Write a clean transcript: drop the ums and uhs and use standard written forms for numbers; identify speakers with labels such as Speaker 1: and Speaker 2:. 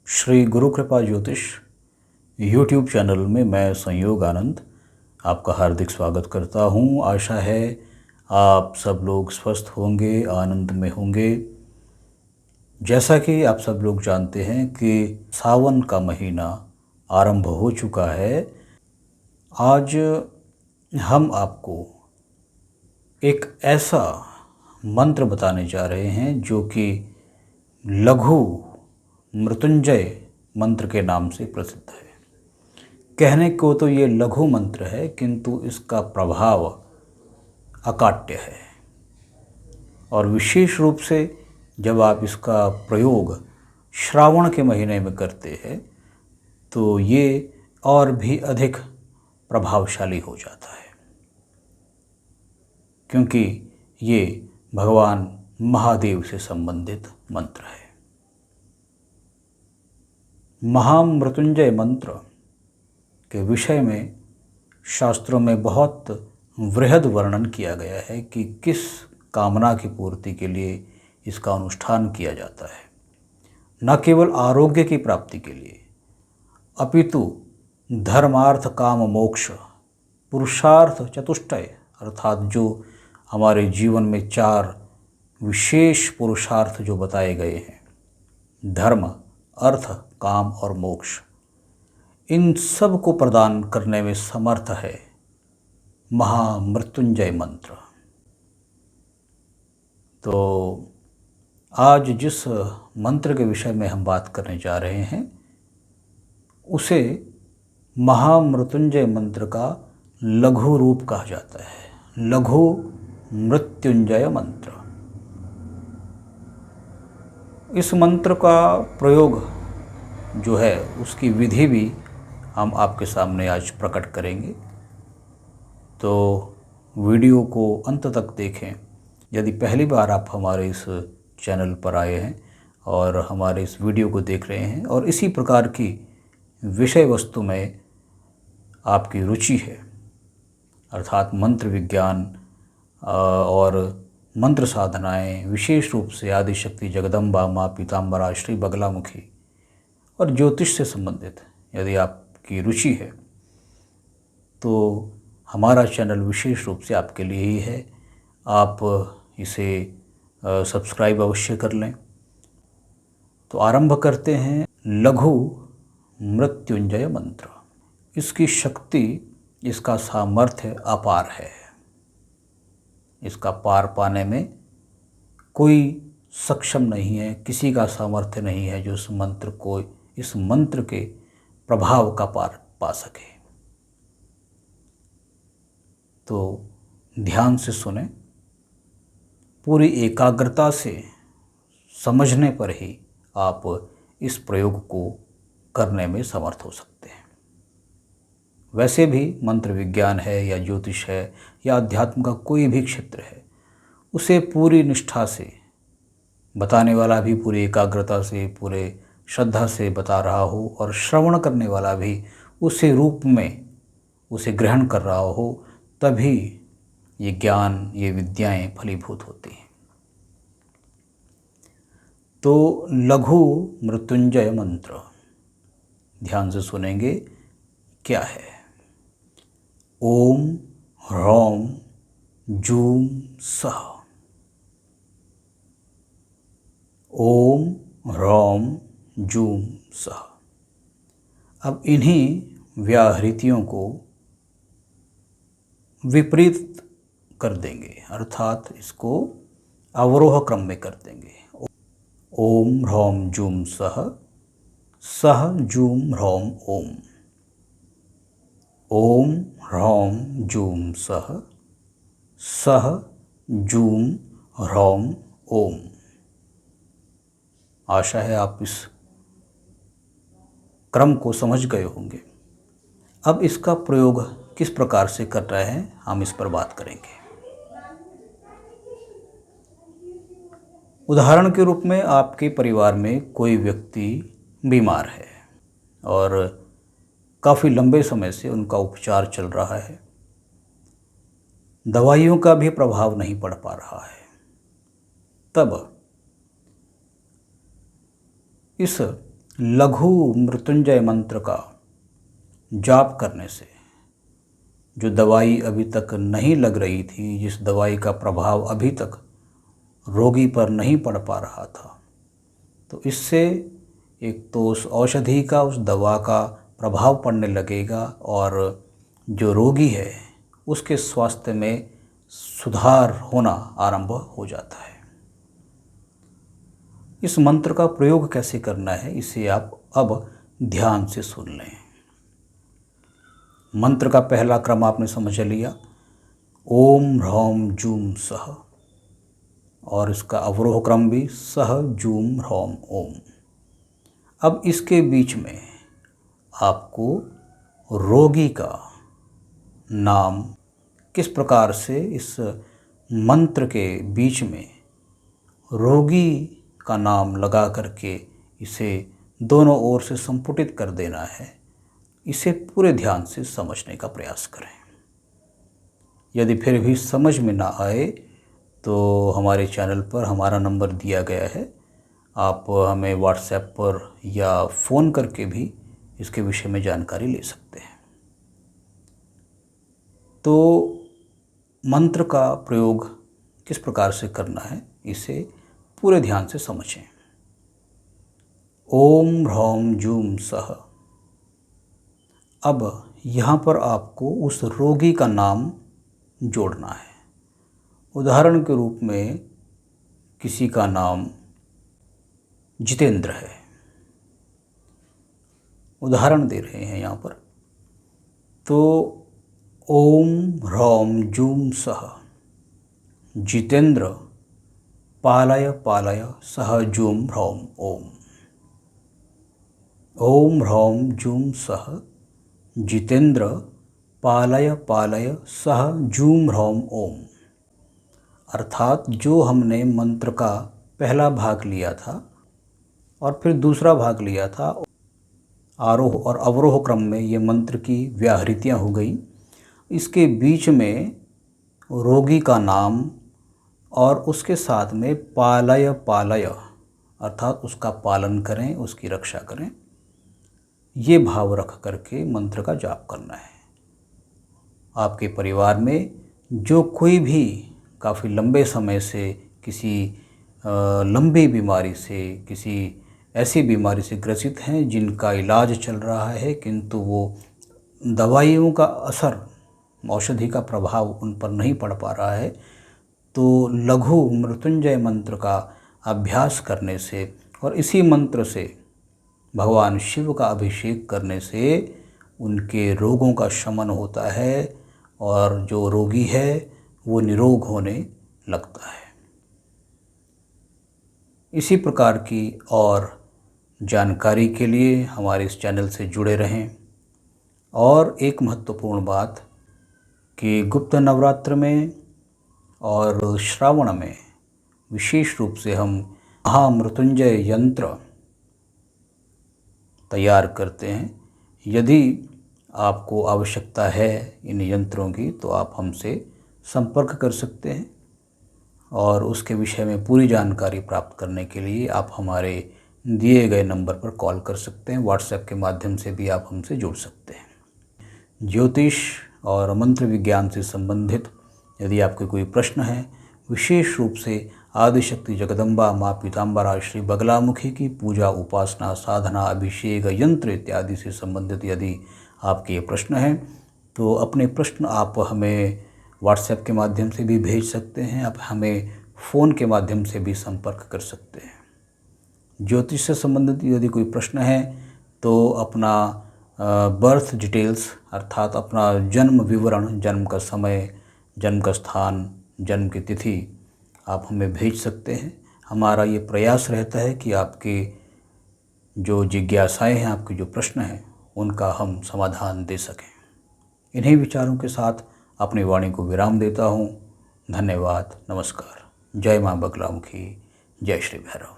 Speaker 1: श्री गुरु कृपा ज्योतिष YouTube channel में मैं संयोग आनंद आपका हार्दिक स्वागत करता हूं। आशा है आप सब लोग स्वस्थ होंगे, आनंद में होंगे। जैसा कि आप सब लोग जानते हैं कि सावन का महीना आरंभ हो चुका है। आज हम आपको एक ऐसा मंत्र बताने जा रहे हैं जो कि लघु मृत्युंजय मंत्र के नाम से प्रसिद्ध है। कहने को तो ये लघु मंत्र है, किंतु इसका प्रभाव अकाट्य है और विशेष रूप से जब आप इसका प्रयोग श्रावण के महीने में करते हैं तो ये और भी अधिक प्रभावशाली हो जाता है, क्योंकि ये भगवान महादेव से संबंधित मंत्र है। महामृत्युंजय मंत्र के विषय में शास्त्रों में बहुत वृहद वर्णन किया गया है कि किस कामना की पूर्ति के लिए इसका अनुष्ठान किया जाता है। न केवल आरोग्य की प्राप्ति के लिए, अपितु धर्मार्थ काम मोक्ष पुरुषार्थ चतुष्टय, अर्थात जो हमारे जीवन में 4 विशेष पुरुषार्थ जो बताए गए हैं, धर्म, अर्थ, काम और मोक्ष, इन सब को प्रदान करने में समर्थ है महामृत्युंजय मंत्र। तो आज जिस मंत्र के विषय में हम बात करने जा रहे हैं उसे महामृत्युंजय मंत्र का लघु रूप कहा जाता है, लघु मृत्युंजय मंत्र। इस मंत्र का प्रयोग जो है उसकी विधि भी हम आपके सामने आज प्रकट करेंगे, तो वीडियो को अंत तक देखें। यदि पहली बार आप हमारे इस चैनल पर आए हैं और हमारे इस वीडियो को देख रहे हैं और इसी प्रकार की विषय वस्तु में आपकी रुचि है, अर्थात मंत्र विज्ञान और मंत्र साधनाएं, विशेष रूप से आदिशक्ति जगदम्बा माँ पीताम्बरा श्री बगलामुखी और ज्योतिष से संबंधित यदि आपकी रुचि है तो हमारा चैनल विशेष रूप से आपके लिए ही है। आप इसे सब्सक्राइब अवश्य कर लें। तो आरंभ करते हैं लघु मृत्युंजय मंत्र। इसकी शक्ति, इसका सामर्थ्य अपार है। इसका पार पाने में कोई सक्षम नहीं है, किसी का सामर्थ्य नहीं है जो इस मंत्र के प्रभाव का पार पा सके। तो ध्यान से सुने, पूरी एकाग्रता से समझने पर ही आप इस प्रयोग को करने में समर्थ हो सकते हैं। वैसे भी मंत्र विज्ञान है या ज्योतिष है या अध्यात्म का कोई भी क्षेत्र है, उसे पूरी निष्ठा से बताने वाला भी पूरी एकाग्रता से, पूरे श्रद्धा से बता रहा हो और श्रवण करने वाला भी उसी रूप में उसे ग्रहण कर रहा हो, तभी ये ज्ञान, ये विद्याएं फलीभूत होती हैं। तो लघु मृत्युंजय मंत्र ध्यान से सुनेंगे क्या है। ओम ह्रौम जूम सः। ओम ह्रौम जूम सः। अब इन्हीं व्याहृतियों को विपरीत कर देंगे, अर्थात इसको अवरोह क्रम में कर देंगे। ओम ह्रौम जूम सः, सः जूम ह्रौम ओम। ओम ह्रौम जूम सः, सः जूम ह्रौम ओम। आशा है आप इस क्रम को समझ गए होंगे। अब इसका प्रयोग किस प्रकार से कर रहे हैं, हम इस पर बात करेंगे। उदाहरण के रूप में आपके परिवार में कोई व्यक्ति बीमार है और काफ़ी लंबे समय से उनका उपचार चल रहा है, दवाइयों का भी प्रभाव नहीं पड़ पा रहा है। तब इस लघु मृत्युंजय मंत्र का जाप करने से जो दवाई अभी तक नहीं लग रही थी, जिस दवाई का प्रभाव अभी तक रोगी पर नहीं पड़ पा रहा था, तो इससे एक तो उस औषधि का, उस दवा का प्रभाव पड़ने लगेगा और जो रोगी है उसके स्वास्थ्य में सुधार होना आरंभ हो जाता है। इस मंत्र का प्रयोग कैसे करना है इसे आप अब ध्यान से सुन लें। मंत्र का पहला क्रम आपने समझ लिया, ओम ह्रौम जूम सह, और इसका अवरोह क्रम भी सह जूम ह्रौम ओम। अब इसके बीच में आपको रोगी का नाम किस प्रकार से इस मंत्र के बीच में रोगी का नाम लगा करके इसे दोनों ओर से संपुटित कर देना है, इसे पूरे ध्यान से समझने का प्रयास करें। यदि फिर भी समझ में ना आए तो हमारे चैनल पर हमारा नंबर दिया गया है, आप हमें व्हाट्सएप पर या फ़ोन करके भी इसके विषय में जानकारी ले सकते हैं। तो मंत्र का प्रयोग किस प्रकार से करना है इसे पूरे ध्यान से समझें। ओम ह्रौम जूम सह। अब यहाँ पर आपको उस रोगी का नाम जोड़ना है। उदाहरण के रूप में किसी का नाम जितेंद्र है, उदाहरण दे रहे हैं यहाँ पर। तो ओम ह्रौम जूम सह जितेंद्र पालय पालय सह जूम ह्रौम ओम। ओम ह्रौम जूम सह जितेंद्र पालय पालय सह जूम ह्रौम ओम। अर्थात जो हमने मंत्र का पहला भाग लिया था और फिर दूसरा भाग लिया था, आरोह और अवरोह क्रम में ये मंत्र की व्याहृतियाँ हो गई। इसके बीच में रोगी का नाम और उसके साथ में पालय पालय अर्थात उसका पालन करें, उसकी रक्षा करें, ये भाव रख करके मंत्र का जाप करना है। आपके परिवार में जो कोई भी काफ़ी लंबे समय से किसी लंबी बीमारी से, किसी ऐसी बीमारी से ग्रसित हैं जिनका इलाज चल रहा है किंतु वो दवाइयों का असर, औषधि का प्रभाव उन पर नहीं पड़ पा रहा है, तो लघु मृत्युंजय मंत्र का अभ्यास करने से और इसी मंत्र से भगवान शिव का अभिषेक करने से उनके रोगों का शमन होता है और जो रोगी है वो निरोग होने लगता है। इसी प्रकार की और जानकारी के लिए हमारे इस चैनल से जुड़े रहें। और एक महत्वपूर्ण बात कि गुप्त नवरात्र में और श्रावण में विशेष रूप से हम महामृत्युंजय यंत्र तैयार करते हैं। यदि आपको आवश्यकता है इन यंत्रों की तो आप हमसे संपर्क कर सकते हैं और उसके विषय में पूरी जानकारी प्राप्त करने के लिए आप हमारे दिए गए नंबर पर कॉल कर सकते हैं। व्हाट्सएप के माध्यम से भी आप हमसे जुड़ सकते हैं। ज्योतिष और मंत्र विज्ञान से संबंधित यदि आपके कोई प्रश्न है, विशेष रूप से आदिशक्ति जगदम्बा माँ पीताम्बरा श्री बगलामुखी की पूजा, उपासना, साधना, अभिषेक, यंत्र इत्यादि से संबंधित यदि आपके ये प्रश्न हैं तो अपने प्रश्न आप हमें व्हाट्सएप के माध्यम से भी भेज सकते हैं। आप हमें फ़ोन के माध्यम से भी संपर्क कर सकते हैं। ज्योतिष से संबंधित यदि कोई प्रश्न है तो अपना बर्थ डिटेल्स अर्थात अपना जन्म विवरण, जन्म का समय, जन्म का स्थान, जन्म की तिथि आप हमें भेज सकते हैं। हमारा ये प्रयास रहता है कि आपके जो जिज्ञासाएं हैं, आपके जो प्रश्न हैं, उनका हम समाधान दे सकें। इन्हीं विचारों के साथ अपनी वाणी को विराम देता हूँ। धन्यवाद, नमस्कार। जय माँ बगलामुखी, जय श्री भैरव।